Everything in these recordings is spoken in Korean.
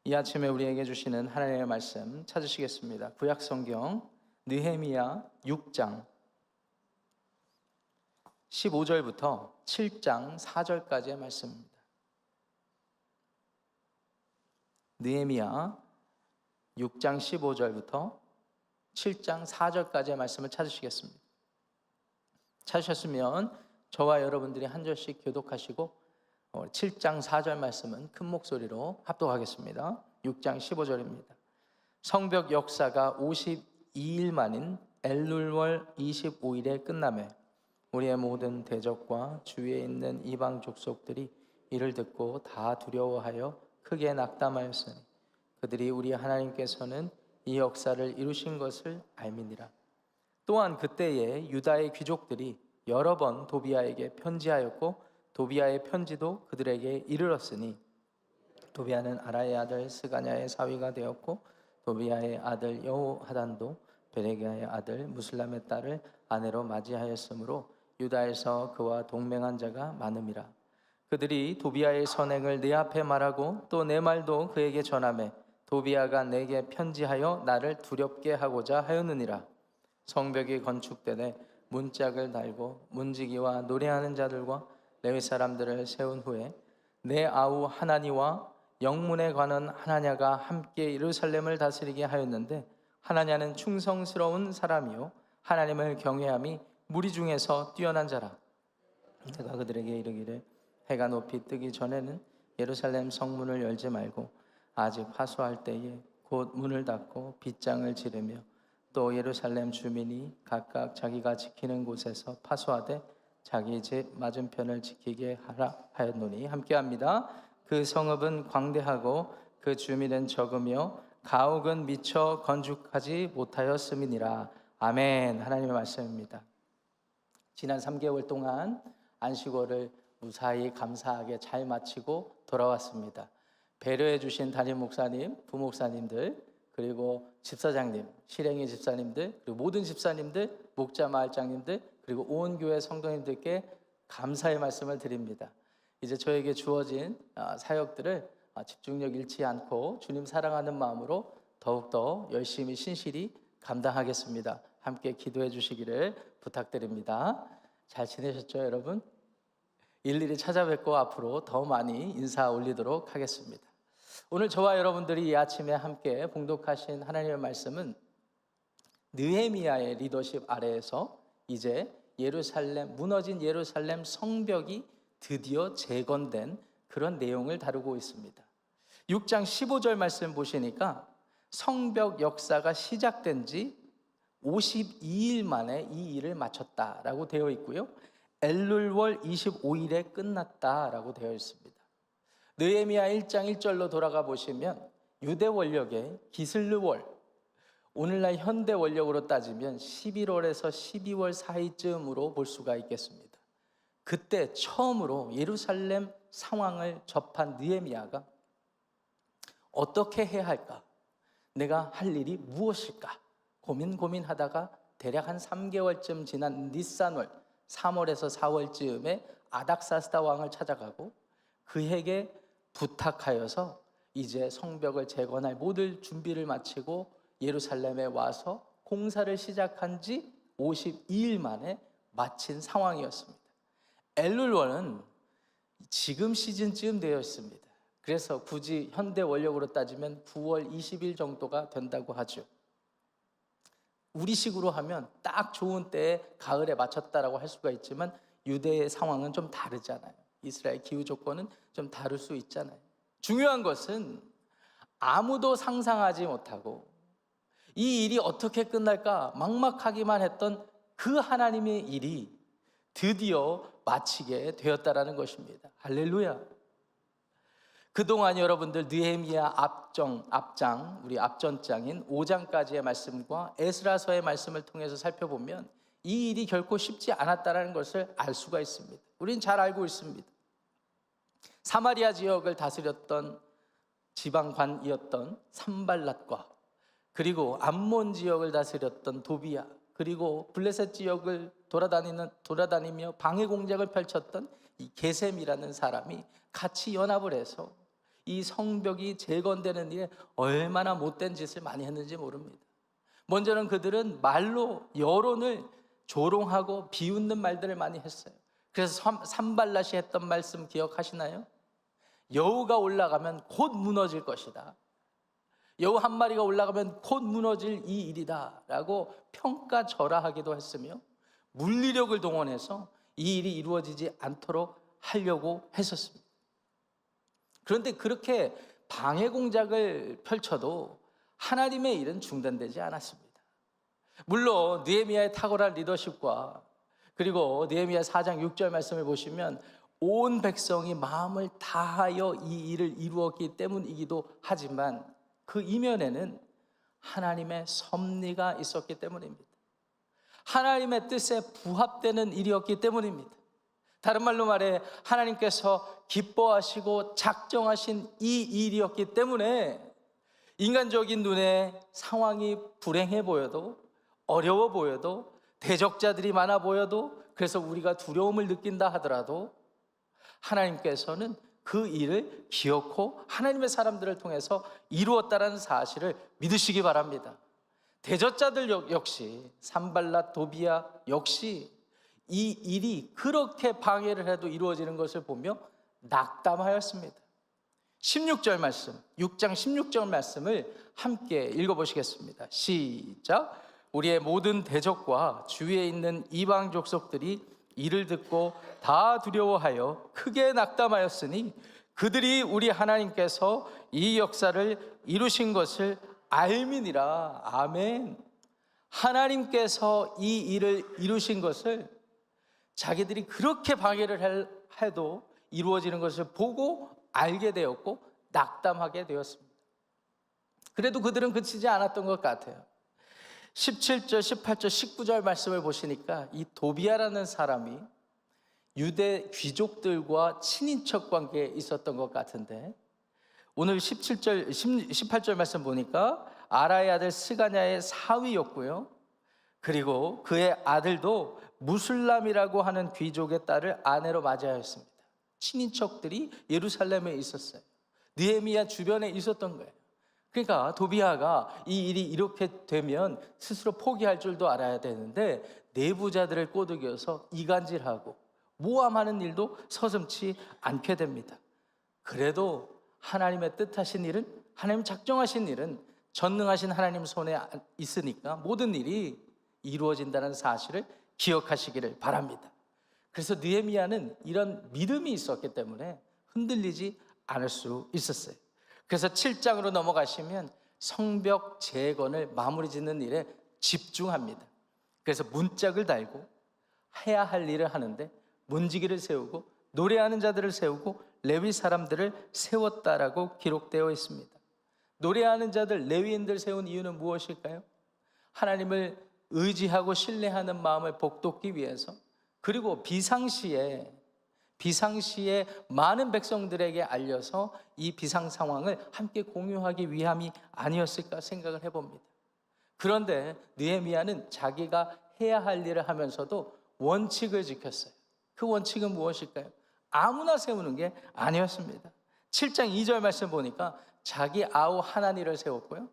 이 아침에 우리에게 주시는 하나님의 말씀 찾으시겠습니다. 구약성경 느헤미야 6장 15절부터 7장 4절까지의 말씀입니다. 느헤미야 6장 15절부터 7장 4절까지의 말씀을 찾으시겠습니다. 찾으셨으면 저와 여러분들이 한 절씩 교독하시고 7장 4절 말씀은 큰 목소리로 합독하겠습니다. 6장 15절입니다. 성벽 역사가 52일 만인 엘룰월 25일에 끝나매 우리의 모든 대적과 주위에 있는 이방 족속들이 이를 듣고 다 두려워하여 크게 낙담하였으니 그들이 우리 하나님께서는 이 역사를 이루신 것을 알미니라. 또한 그때에 유다의 귀족들이 여러 번 도비아에게 편지하였고 도비아의 편지도 그들에게 이르렀으니 도비아는 아라의 아들 스가냐의 사위가 되었고 도비아의 아들 여호하단도 베레기야의 아들 무슬람의 딸을 아내로 맞이하였으므로 유다에서 그와 동맹한 자가 많음이라. 그들이 도비아의 선행을 내 앞에 말하고 또 내 말도 그에게 전하매 도비아가 내게 편지하여 나를 두렵게 하고자 하였느니라. 성벽이 건축되되 문짝을 달고 문지기와 노래하는 자들과 레위 사람들을 세운 후에 내 아우 하나니와 영문에 관한 하나냐가 함께 예루살렘을 다스리게 하였는데 하나냐는 충성스러운 사람이요 하나님을 경외함이 무리 중에서 뛰어난 자라. 내가 그들에게 이르기를 해가 높이 뜨기 전에는 예루살렘 성문을 열지 말고 아직 화수할 때에 곧 문을 닫고 빗장을 지르며 또 예루살렘 주민이 각각 자기가 지키는 곳에서 파수하되 자기 집 맞은편을 지키게 하라 하였노니. 함께합니다. 그 성읍은 광대하고 그 주민은 적으며 가옥은 미처 건축하지 못하였음이니라. 아멘. 하나님의 말씀입니다. 지난 3개월 동안 안식월을 무사히 감사하게 잘 마치고 돌아왔습니다. 배려해 주신 담임 목사님, 부목사님들, 그리고 집사장님, 실행의 집사님들, 그리고 모든 집사님들, 목자 마을장님들, 그리고 온 교회 성도님들께 감사의 말씀을 드립니다. 이제 저에게 주어진 사역들을 집중력 잃지 않고 주님 사랑하는 마음으로 더욱더 열심히 신실히 감당하겠습니다. 함께 기도해 주시기를 부탁드립니다. 잘 지내셨죠, 여러분? 일일이 찾아뵙고 앞으로 더 많이 인사 올리도록 하겠습니다. 오늘 저와 여러분들이 이 아침에 함께 봉독하신 하나님의 말씀은 느헤미야의 리더십 아래에서 이제 무너진 예루살렘 성벽이 드디어 재건된 그런 내용을 다루고 있습니다. 6장 15절 말씀 보시니까 성벽 역사가 시작된 지 52일 만에 이 일을 마쳤다라고 되어 있고요. 엘룰월 25일에 끝났다라고 되어 있습니다. 느헤미야 1장 1절로 돌아가 보시면 유대 원력의 기슬르월, 오늘날 현대 원력으로 따지면 11월에서 12월 사이쯤으로 볼 수가 있겠습니다. 그때 처음으로 예루살렘 상황을 접한 느헤미야가 어떻게 해야 할까? 내가 할 일이 무엇일까? 고민하다가 대략 한 3개월쯤 지난 니산월 3월에서 4월쯤에 아닥사스다 왕을 찾아가고 그에게 부탁하여서 이제 성벽을 재건할 모든 준비를 마치고 예루살렘에 와서 공사를 시작한 지 52일 만에 마친 상황이었습니다. 엘룰월은 지금 시즌쯤 되어 있습니다. 그래서 굳이 현대 원력으로 따지면 9월 20일 정도가 된다고 하죠. 우리식으로 하면 딱 좋은 때에 가을에 마쳤다라고 할 수가 있지만 유대의 상황은 좀 다르잖아요. 이스라엘 기후 조건은 좀 다를 수 있잖아요. 중요한 것은 아무도 상상하지 못하고 이 일이 어떻게 끝날까 막막하기만 했던 그 하나님의 일이 드디어 마치게 되었다라는 것입니다. 할렐루야. 그동안 여러분들 느헤미야 앞장, 우리 앞전장인 5장까지의 말씀과 에스라서의 말씀을 통해서 살펴보면 이 일이 결코 쉽지 않았다는 것을 알 수가 있습니다. 우린 잘 알고 있습니다. 사마리아 지역을 다스렸던 지방관이었던 산발랏과 그리고 암몬 지역을 다스렸던 도비야, 그리고 블레셋 지역을 돌아다니며 방해 공작을 펼쳤던 이 게셈이라는 사람이 같이 연합을 해서 이 성벽이 재건되는 일에 얼마나 못된 짓을 많이 했는지 모릅니다. 먼저는 그들은 말로 여론을 조롱하고 비웃는 말들을 많이 했어요. 그래서 산발랏이 했던 말씀 기억하시나요? 여우가 올라가면 곧 무너질 것이다. 여우 한 마리가 올라가면 곧 무너질 이 일이다 라고 평가절하하기도 했으며 물리력을 동원해서 이 일이 이루어지지 않도록 하려고 했었습니다. 그런데 그렇게 방해 공작을 펼쳐도 하나님의 일은 중단되지 않았습니다. 물론 느헤미야의 탁월한 리더십과 그리고 느헤미야 4장 6절 말씀을 보시면 온 백성이 마음을 다하여 이 일을 이루었기 때문이기도 하지만 그 이면에는 하나님의 섭리가 있었기 때문입니다. 하나님의 뜻에 부합되는 일이었기 때문입니다. 다른 말로 말해 하나님께서 기뻐하시고 작정하신 이 일이었기 때문에 인간적인 눈에 상황이 불행해 보여도 어려워 보여도 대적자들이 많아 보여도 그래서 우리가 두려움을 느낀다 하더라도 하나님께서는 그 일을 기억하고 하나님의 사람들을 통해서 이루었다는 사실을 믿으시기 바랍니다. 대적자들 역시 산발랏 도비야 역시 이 일이 그렇게 방해를 해도 이루어지는 것을 보며 낙담하였습니다. 16절 말씀, 6장 16절 말씀을 함께 읽어보시겠습니다. 시작. 우리의 모든 대적과 주위에 있는 이방 족속들이 이를 듣고 다 두려워하여 크게 낙담하였으니 그들이 우리 하나님께서 이 역사를 이루신 것을 알미니라. 아멘. 하나님께서 이 일을 이루신 것을 자기들이 그렇게 방해를 해도 이루어지는 것을 보고 알게 되었고 낙담하게 되었습니다. 그래도 그들은 그치지 않았던 것 같아요. 17절, 18절, 19절 말씀을 보시니까 이 도비야라는 사람이 유대 귀족들과 친인척 관계에 있었던 것 같은데 오늘 17절, 18절 말씀 보니까 아라의 아들 스가냐의 사위였고요. 그리고 그의 아들도 무술람이라고 하는 귀족의 딸을 아내로 맞이하였습니다. 친인척들이 예루살렘에 있었어요. 느헤미야 주변에 있었던 거예요. 그러니까 도비야가 이 일이 이렇게 되면 스스로 포기할 줄도 알아야 되는데 내부자들을 꼬드겨서 이간질하고 모함하는 일도 서슴지 않게 됩니다. 그래도 하나님의 뜻하신 일은, 하나님 작정하신 일은 전능하신 하나님 손에 있으니까 모든 일이 이루어진다는 사실을 기억하시기를 바랍니다. 그래서 느헤미야는 이런 믿음이 있었기 때문에 흔들리지 않을 수 있었어요. 그래서 7장으로 넘어가시면 성벽 재건을 마무리 짓는 일에 집중합니다. 그래서 문짝을 달고 해야 할 일을 하는데 문지기를 세우고 노래하는 자들을 세우고 레위 사람들을 세웠다라고 기록되어 있습니다. 노래하는 자들, 레위인들 세운 이유는 무엇일까요? 하나님을 의지하고 신뢰하는 마음을 복돋기 위해서, 그리고 비상시에 많은 백성들에게 알려서 이 비상 상황을 함께 공유하기 위함이 아니었을까 생각을 해봅니다. 그런데 느헤미야는 자기가 해야 할 일을 하면서도 원칙을 지켰어요. 그 원칙은 무엇일까요? 아무나 세우는 게 아니었습니다. 7장 2절 말씀 보니까 자기 아우 하나니를 세웠고요,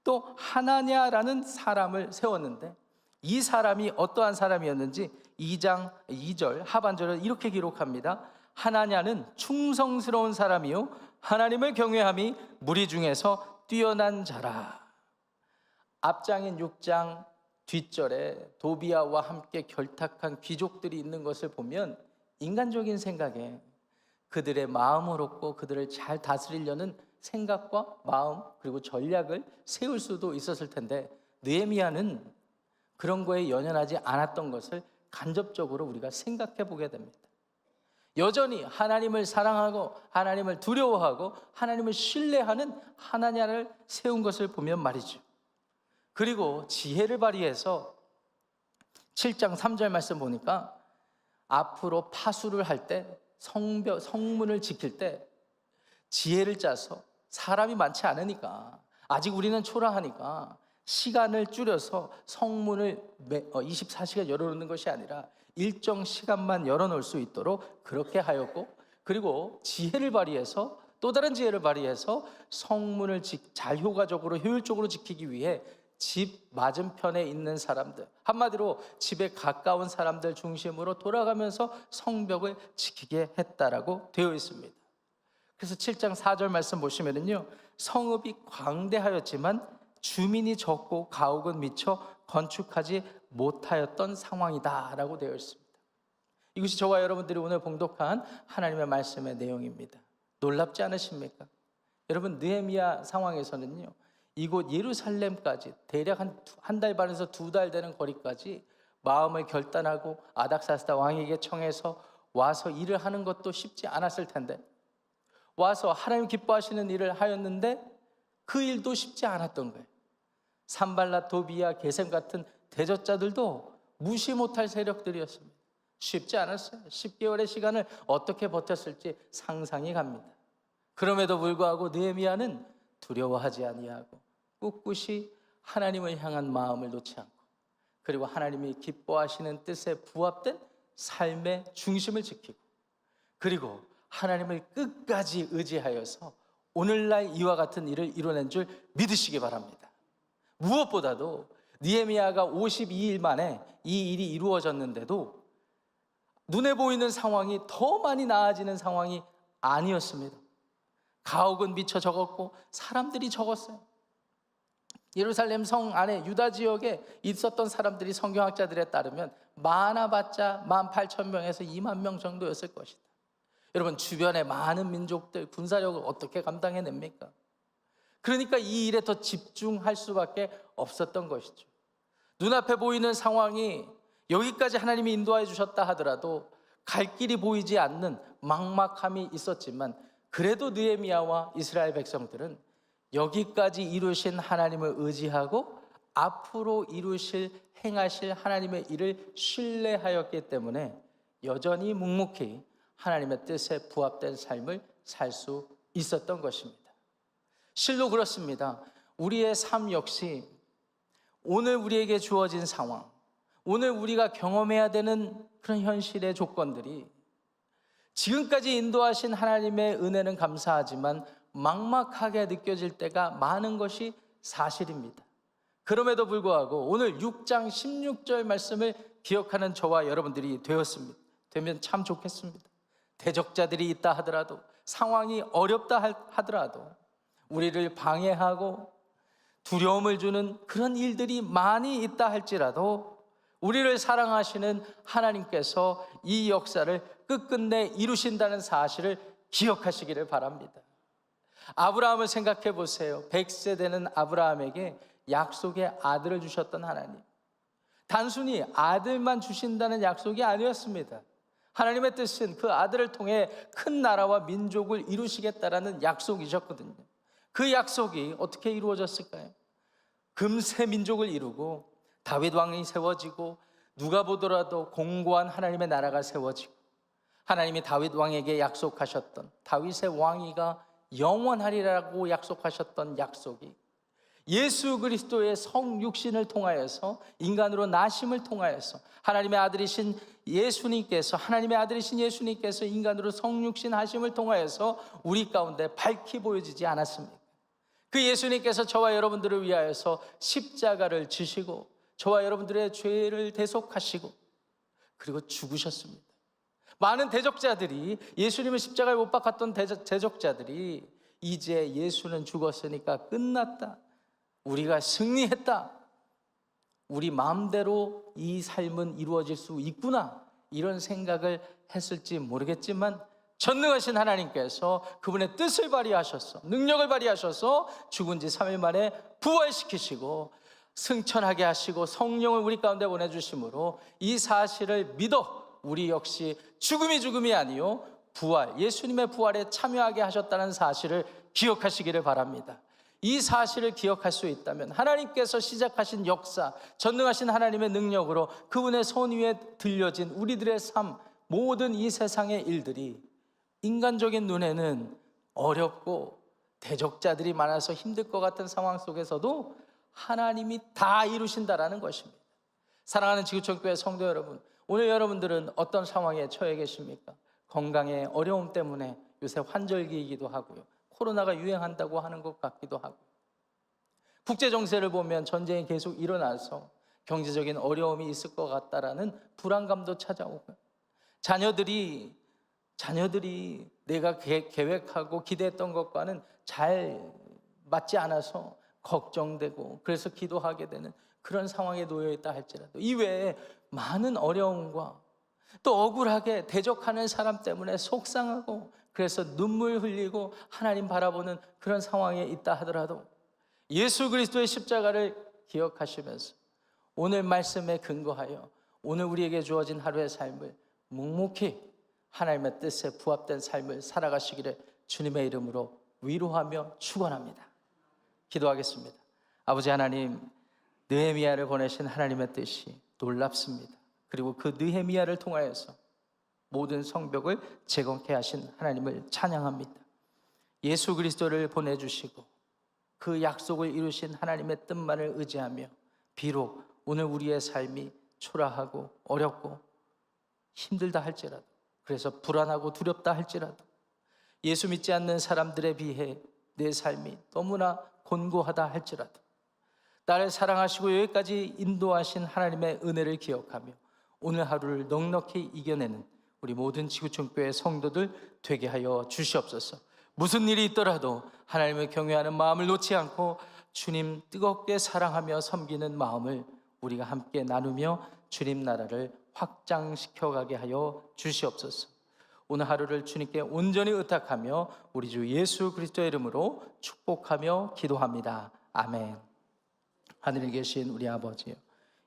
또 하나냐라는 사람을 세웠는데 이 사람이 어떠한 사람이었는지 2장 2절 하반절을 이렇게 기록합니다. 하나냐는 충성스러운 사람이요 하나님을 경외함이 무리 중에서 뛰어난 자라. 앞장인 6장 뒷절에 도비야와 함께 결탁한 귀족들이 있는 것을 보면 인간적인 생각에 그들의 마음을 얻고 그들을 잘 다스리려는 생각과 마음 그리고 전략을 세울 수도 있었을 텐데 느헤미야는 그런 거에 연연하지 않았던 것을 간접적으로 우리가 생각해 보게 됩니다. 여전히 하나님을 사랑하고 하나님을 두려워하고 하나님을 신뢰하는 하나냐를 세운 것을 보면 말이죠. 그리고 지혜를 발휘해서 7장 3절 말씀 보니까 앞으로 파수를 할 때 성문을 지킬 때 지혜를 짜서 사람이 많지 않으니까 아직 우리는 초라하니까 시간을 줄여서 성문을 24시간 열어놓는 것이 아니라 일정 시간만 열어놓을 수 있도록 그렇게 하였고, 그리고 지혜를 발휘해서 또 다른 지혜를 발휘해서 성문을 잘 효과적으로 효율적으로 지키기 위해 집 맞은편에 있는 사람들, 한마디로 집에 가까운 사람들 중심으로 돌아가면서 성벽을 지키게 했다라고 되어 있습니다. 그래서 7장 4절 말씀 보시면은요, 성읍이 광대하였지만 주민이 적고 가옥은 미처 건축하지 못하였던 상황이다라고 되어 있습니다. 이것이 저와 여러분들이 오늘 봉독한 하나님의 말씀의 내용입니다. 놀랍지 않으십니까? 여러분, 느헤미야 상황에서는요, 이곳 예루살렘까지 대략 한 달 반에서 2달 되는 거리까지 마음을 결단하고 아닥사스다 왕에게 청해서 와서 일을 하는 것도 쉽지 않았을 텐데, 와서 하나님 기뻐하시는 일을 하였는데 그 일도 쉽지 않았던 거예요. 산발랏, 도비야, 게셈 같은 대적자들도 무시 못할 세력들이었습니다. 쉽지 않았어요. 10개월의 시간을 어떻게 버텼을지 상상이 갑니다. 그럼에도 불구하고 느헤미야는 두려워하지 아니하고 꿋꿋이 하나님을 향한 마음을 놓지 않고, 그리고 하나님이 기뻐하시는 뜻에 부합된 삶의 중심을 지키고, 그리고 하나님을 끝까지 의지하여서 오늘날 이와 같은 일을 이뤄낸 줄 믿으시기 바랍니다. 무엇보다도 느헤미야가 52일 만에 이 일이 이루어졌는데도 눈에 보이는 상황이 더 많이 나아지는 상황이 아니었습니다. 가옥은 미처 적었고 사람들이 적었어요. 예루살렘 성 안에 유다 지역에 있었던 사람들이 성경학자들에 따르면 많아봤자 18,000명에서 20,000명 정도였을 것이다. 여러분, 주변에 많은 민족들 군사력을 어떻게 감당해냅니까? 그러니까 이 일에 더 집중할 수밖에 없었던 것이죠. 눈앞에 보이는 상황이 여기까지 하나님이 인도해 주셨다 하더라도 갈 길이 보이지 않는 막막함이 있었지만, 그래도 느헤미야와 이스라엘 백성들은 여기까지 이루신 하나님을 의지하고 앞으로 이루실 행하실 하나님의 일을 신뢰하였기 때문에 여전히 묵묵히 하나님의 뜻에 부합된 삶을 살 수 있었던 것입니다. 실로 그렇습니다. 우리의 삶 역시 오늘 우리에게 주어진 상황, 오늘 우리가 경험해야 되는 그런 현실의 조건들이 지금까지 인도하신 하나님의 은혜는 감사하지만 막막하게 느껴질 때가 많은 것이 사실입니다. 그럼에도 불구하고 오늘 6장 16절 말씀을 기억하는 저와 여러분들이 되면 참 좋겠습니다. 대적자들이 있다 하더라도, 상황이 어렵다 하더라도, 우리를 방해하고 두려움을 주는 그런 일들이 많이 있다 할지라도 우리를 사랑하시는 하나님께서 이 역사를 끝끝내 이루신다는 사실을 기억하시기를 바랍니다. 아브라함을 생각해 보세요. 100세 되는 아브라함에게 약속의 아들을 주셨던 하나님, 단순히 아들만 주신다는 약속이 아니었습니다. 하나님의 뜻은 그 아들을 통해 큰 나라와 민족을 이루시겠다라는 약속이셨거든요. 그 약속이 어떻게 이루어졌을까요? 금세 민족을 이루고 다윗 왕이 세워지고, 누가 보더라도 공고한 하나님의 나라가 세워지고, 하나님이 다윗 왕에게 약속하셨던 다윗의 왕위가 영원하리라고 약속하셨던 약속이 예수 그리스도의 성육신을 통하여서, 인간으로 나심을 통하여서 하나님의 아들이신 예수님께서 인간으로 성육신 하심을 통하여서 우리 가운데 밝히 보여지지 않았습니까? 그 예수님께서 저와 여러분들을 위하여서 십자가를 지시고 저와 여러분들의 죄를 대속하시고 그리고 죽으셨습니다. 많은 대적자들이, 예수님을 십자가에 못 박았던 대적자들이 이제 예수는 죽었으니까 끝났다, 우리가 승리했다, 우리 마음대로 이 삶은 이루어질 수 있구나, 이런 생각을 했을지 모르겠지만 전능하신 하나님께서 그분의 뜻을 발휘하셔서, 능력을 발휘하셔서 죽은 지 3일 만에 부활시키시고 승천하게 하시고 성령을 우리 가운데 보내주심으로 이 사실을 믿어 우리 역시 죽음이 아니요 부활, 예수님의 부활에 참여하게 하셨다는 사실을 기억하시기를 바랍니다. 이 사실을 기억할 수 있다면 하나님께서 시작하신 역사, 전능하신 하나님의 능력으로 그분의 손 위에 들려진 우리들의 삶, 모든 이 세상의 일들이 인간적인 눈에는 어렵고 대적자들이 많아서 힘들 것 같은 상황 속에서도 하나님이 다 이루신다라는 것입니다. 사랑하는 지구촌교회 성도 여러분, 오늘 여러분들은 어떤 상황에 처해 계십니까? 건강의 어려움 때문에 요새 환절기이기도 하고요. 코로나가 유행한다고 하는 것 같기도 하고, 국제 정세를 보면 전쟁이 계속 일어나서 경제적인 어려움이 있을 것 같다라는 불안감도 찾아오고, 자녀들이 내가 계획하고 기대했던 것과는 잘 맞지 않아서 걱정되고, 그래서 기도하게 되는 그런 상황에 놓여 있다 할지라도, 이외에 많은 어려움과 또 억울하게 대적하는 사람 때문에 속상하고, 그래서 눈물 흘리고 하나님 바라보는 그런 상황에 있다 하더라도 예수 그리스도의 십자가를 기억하시면서 오늘 말씀에 근거하여 오늘 우리에게 주어진 하루의 삶을 묵묵히 하나님의 뜻에 부합된 삶을 살아가시기를 주님의 이름으로 위로하며 축원합니다. 기도하겠습니다. 아버지 하나님, 느헤미야를 보내신 하나님의 뜻이 놀랍습니다. 그리고 그 느헤미야를 통하여서 모든 성벽을 재건케 하신 하나님을 찬양합니다. 예수 그리스도를 보내주시고 그 약속을 이루신 하나님의 뜻만을 의지하며, 비록 오늘 우리의 삶이 초라하고 어렵고 힘들다 할지라도, 그래서 불안하고 두렵다 할지라도, 예수 믿지 않는 사람들에 비해 내 삶이 너무나 곤고하다 할지라도, 나를 사랑하시고 여기까지 인도하신 하나님의 은혜를 기억하며 오늘 하루를 넉넉히 이겨내는 우리 모든 지구촌교회 성도들 되게 하여 주시옵소서. 무슨 일이 있더라도 하나님을 경외하는 마음을 놓지 않고 주님 뜨겁게 사랑하며 섬기는 마음을 우리가 함께 나누며 주님 나라를 확장시켜가게 하여 주시옵소서. 오늘 하루를 주님께 온전히 의탁하며 우리 주 예수 그리스도의 이름으로 축복하며 기도합니다. 아멘. 하늘에 계신 우리 아버지여,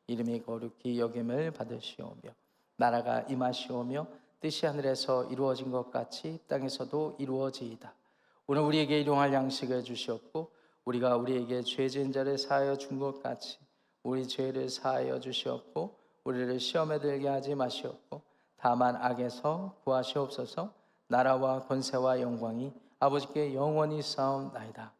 이름이 거룩히 여김을 받으시오며 나라가 임하시오며 뜻이 하늘에서 이루어진 것 같이 땅에서도 이루어지이다. 오늘 우리에게 일용할 양식을 주시옵고 우리가 우리에게 죄 지은 자를 사하여 준 것 같이 우리 죄를 사하여 주시옵고 우리를 시험에 들게 하지 마시옵고 다만 악에서 구하시옵소서. 나라와 권세와 영광이 아버지께 영원히 싸움나이다.